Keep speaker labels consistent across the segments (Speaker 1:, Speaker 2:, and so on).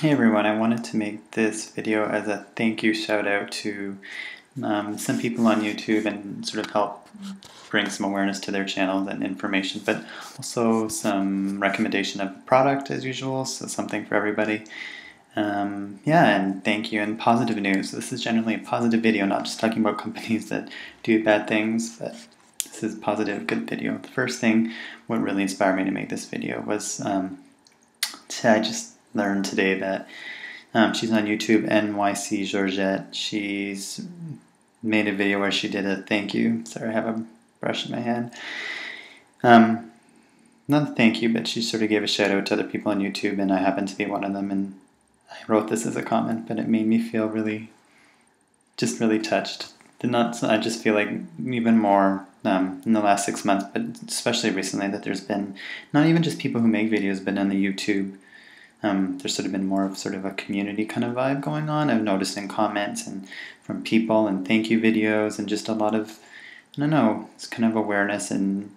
Speaker 1: Hey everyone, I wanted to make this video as a thank you shout out to some people on YouTube and sort of help bring some awareness to their channels and information, but also some recommendation of product as usual, so something for everybody. Yeah, and thank you, and positive news. This is generally a positive video, not just talking about companies that do bad things, but this is a positive, good video. The first thing, what really inspired me to make this video was I just learned today that she's on YouTube, NYCGEORGETTE. She's made a video where she did a thank you. Sorry, I have a brush in my hand. Not a thank you, but she sort of gave a shout out to other people on YouTube, and I happen to be one of them, and I wrote this as a comment, but it made me feel really touched. I just feel like even more in the last 6 months, but especially recently, that there's been not even just people who make videos, but on the YouTube, there's sort of been more of sort of a community kind of vibe going on. I've noticed in comments and from people and thank you videos and just a lot of, I don't know, it's kind of awareness and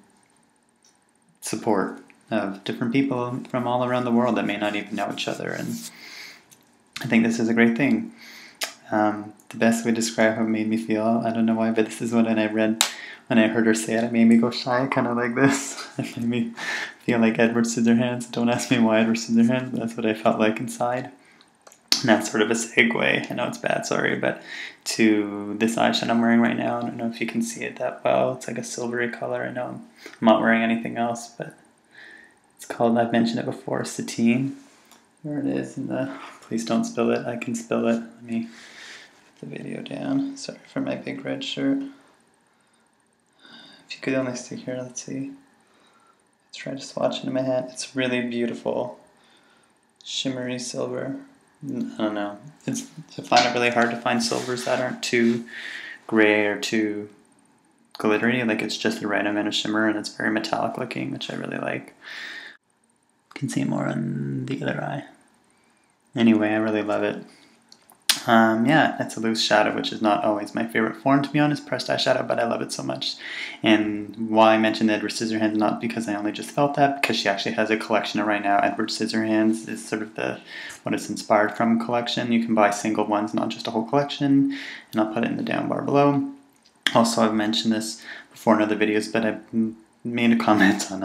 Speaker 1: support of different people from all around the world that may not even know each other, and I think this is a great thing. The best way to describe how it made me feel, I don't know why, but this is when I heard her say it, it made me go shy, kind of like this. It made me feel like Edward Scissorhands. Don't ask me why Edward Scissorhands, but that's what I felt like inside. And that's sort of a segue, I know it's bad, sorry, but to this eyeshadow I'm wearing right now. I don't know if you can see it that well. It's like a silvery color. I know I'm not wearing anything else, but it's called, I've mentioned it before, Satine. There it is in the, please don't spill it, I can spill it. Let me put the video down. Sorry for my big red shirt. If you could only see here, let's see. Let's try to swatch it in my hand. It's really beautiful. Shimmery silver. I don't know. I find it really hard to find silvers that aren't too gray or too glittery. Like, it's just the right amount of shimmer, and it's very metallic looking, which I really like. You can see more on the other eye. Anyway, I really love it. Yeah, it's a loose shadow, which is not always my favorite form, to be honest, pressed eyeshadow, but I love it so much. And why I mentioned Edward Scissorhands, not because I only just felt that, because she actually has a collection right now. Edward Scissorhands is sort of what it's inspired from collection. You can buy single ones, not just a whole collection, and I'll put it in the down bar below. Also, I've mentioned this before in other videos, but I've made a comment on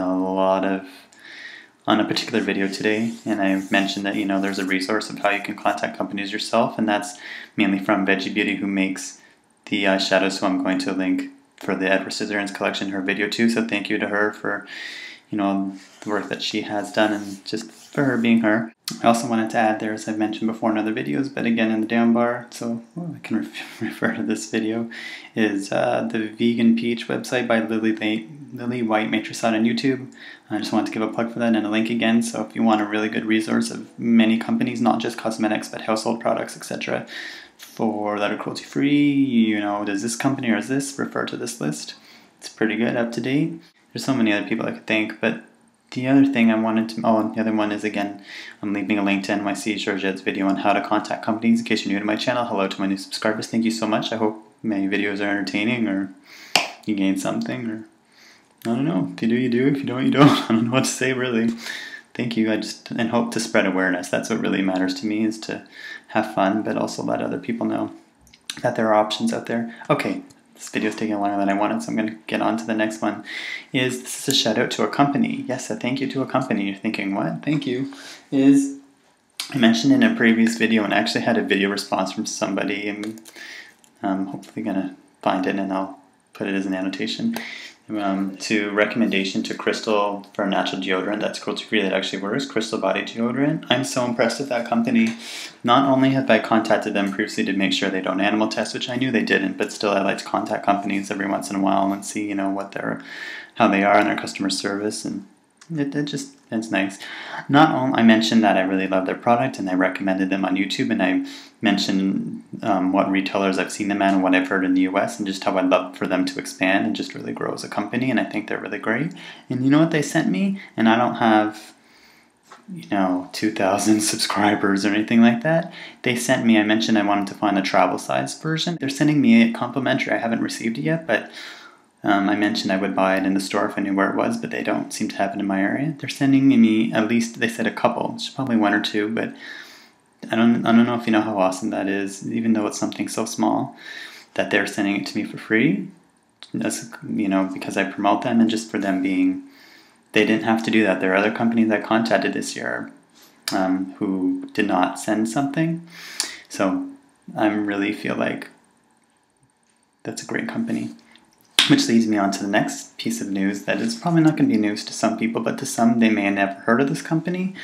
Speaker 1: a particular video today, and I mentioned that, you know, there's a resource of how you can contact companies yourself, and that's mainly from Veggiebeauty, who makes the eyeshadows, so I'm going to link for the Edward Scissorhands collection her video too, so thank you to her for, you know, the work that she has done, and just for her being her. I also wanted to add there, as I've mentioned before in other videos, but again in the down bar, so I can refer to this video, is the Vegan Peach website by LilyWhiteMatricide on YouTube. I just wanted to give a plug for that and a link again, so if you want a really good resource of many companies, not just cosmetics, but household products, etc., that are cruelty-free, you know, does this company or is this, refer to this list. It's pretty good, up to date. There's so many other people I could thank, but the other thing I wanted to, the other one is, again, I'm leaving a link to NYCGEORGETTE's video on how to contact companies. In case you're new to my channel, hello to my new subscribers. Thank you so much. I hope my videos are entertaining, or you gain something, or I don't know. If you do, you do. If you don't, you don't. I don't know what to say, really. Thank you. And hope to spread awareness. That's what really matters to me, is to have fun, but also let other people know that there are options out there. Okay. This video is taking longer than I wanted, so I'm going to get on to the next one. This is a shout out to a company. Yes, a thank you to a company. You're thinking, what? Thank you. I mentioned in a previous video, and I actually had a video response from somebody, and I'm hopefully going to find it, and I'll put it as an annotation, to recommendation to Crystal for a natural deodorant that's cruelty-free, that actually works, Crystal Body Deodorant. I'm so impressed with that company. Not only have I contacted them previously to make sure they don't animal test, which I knew they didn't, but still I like to contact companies every once in a while and see, you know, how they are in their customer service, and it's nice. I mentioned that I really love their product, and I recommended them on YouTube, and I mentioned what retailers I've seen them at and what I've heard in the US, and just how I'd love for them to expand and just really grow as a company, and I think they're really great. And you know what they sent me? And I don't have, you know, 2,000 subscribers or anything like that. They sent me, I mentioned I wanted to find a travel size version. They're sending me a complimentary. I haven't received it yet, but I mentioned I would buy it in the store if I knew where it was, but they don't seem to have it in my area. They're sending me at least, they said a couple, it's probably one or two, but I don't know if you know how awesome that is, even though it's something so small, that they're sending it to me for free. That's, you know, because I promote them and just for them being, they didn't have to do that. There are other companies I contacted this year who did not send something. So I really feel like that's a great company. Which leads me on to the next piece of news that is probably not going to be news to some people, but to some they may have never heard of this company.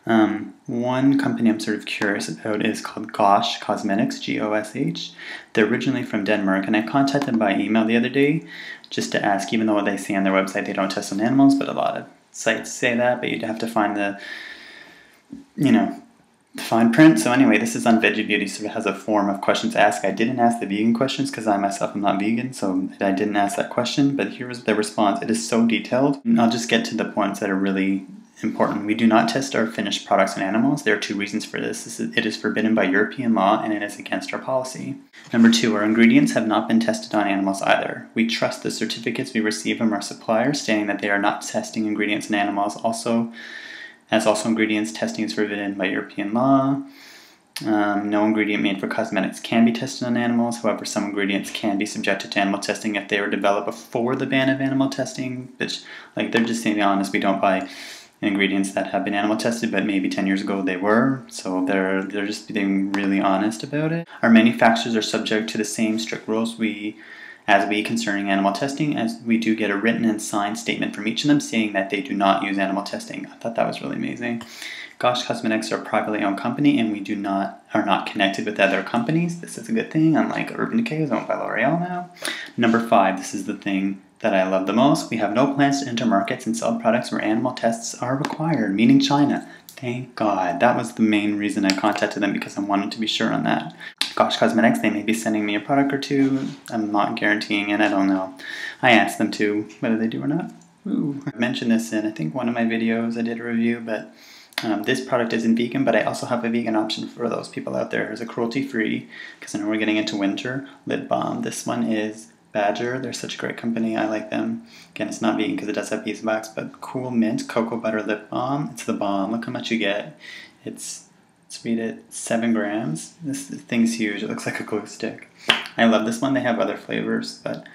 Speaker 1: One company I'm sort of curious about is called Gosh Cosmetics, Gosh. They're originally from Denmark, and I contacted them by email the other day just to ask, even though they say on their website they don't test on animals, but a lot of sites say that, but you'd have to find the, you know, fine print. So anyway, this is on Veggiebeauty, so it has a form of questions to ask. I didn't ask the vegan questions because I myself am not vegan, so I didn't ask that question, but here was the response. It is so detailed. I'll just get to the points that are really important. We do not test our finished products on animals. There are 2 reasons for this. It is forbidden by European law and it is against our policy. Number 2, our ingredients have not been tested on animals either. We trust the certificates we receive from our suppliers stating that they are not testing ingredients in animals. Also ingredients testing is forbidden by European law. No ingredient made for cosmetics can be tested on animals. However, some ingredients can be subjected to animal testing if they were developed before the ban of animal testing. Which, like, they're just saying honest, we don't buy ingredients that have been animal tested, but maybe 10 years ago they were. So they're just being really honest about it. Our manufacturers are subject to the same strict rules concerning animal testing, as we do get a written and signed statement from each of them saying that they do not use animal testing. I thought that was really amazing. Gosh Cosmetics are a privately owned company, and we are not connected with other companies. This is a good thing, unlike Urban Decay is owned by L'Oreal now. Number 5, this is the thing that I love the most. We have no plans to enter markets and sell products where animal tests are required, meaning China. Thank God. That was the main reason I contacted them, because I wanted to be sure on that. Gosh Cosmetics, they may be sending me a product or 2. I'm not guaranteeing it, I don't know. I asked them to, whether they do or not. Ooh. I mentioned this in, I think, one of my videos. I did a review, but this product isn't vegan, but I also have a vegan option for those people out there. There's a cruelty-free, because I know we're getting into winter, lip balm. This one is Badger. They're such a great company. I like them. Again, it's not vegan because it does have beeswax, but cool mint cocoa butter lip balm. It's the bomb. Look how much you get. Let's read it. 7 grams. This thing's huge. It looks like a glue stick. I love this one. They have other flavors, but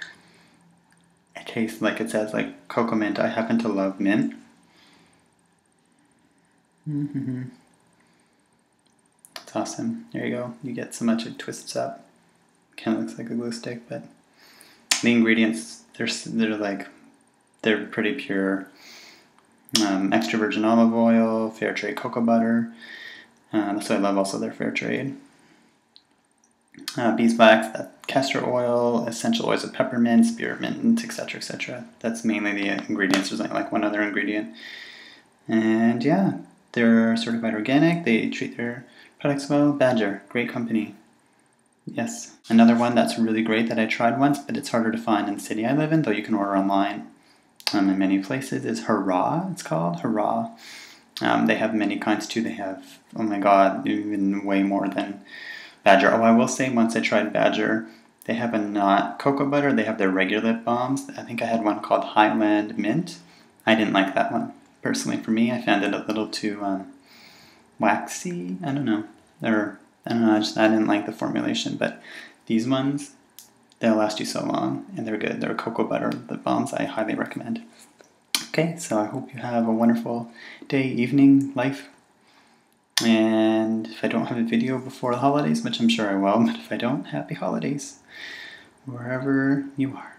Speaker 1: it tastes like it says like cocoa mint. I happen to love mint. It's awesome. There you go. You get so much it twists up. Kind of looks like a glue stick, but the ingredients, they're pretty pure. Extra virgin olive oil, fair trade cocoa butter. That's what I love, also their fair trade. Beeswax, castor oil, essential oils of peppermint, spearmint, etc., etc. That's mainly the ingredients. There's like one other ingredient. And yeah, they're certified organic. They treat their products well. Badger, great company. Yes. Another one that's really great that I tried once, but it's harder to find in the city I live in, though you can order online in many places, is Hurrah, it's called. Hurrah. They have many kinds too. They have, oh my god, even way more than Badger. Oh, I will say, once I tried Badger, they have a not cocoa butter. They have their regular lip balms. I think I had one called Highland Mint. I didn't like that one. Personally, for me, I found it a little too waxy. I don't know. I didn't like the formulation, but these ones, they'll last you so long, and they're good. They're cocoa butter lip balms. I highly recommend. Okay, so I hope you have a wonderful day, evening, life. And if I don't have a video before the holidays, which I'm sure I will, but if I don't, happy holidays, wherever you are.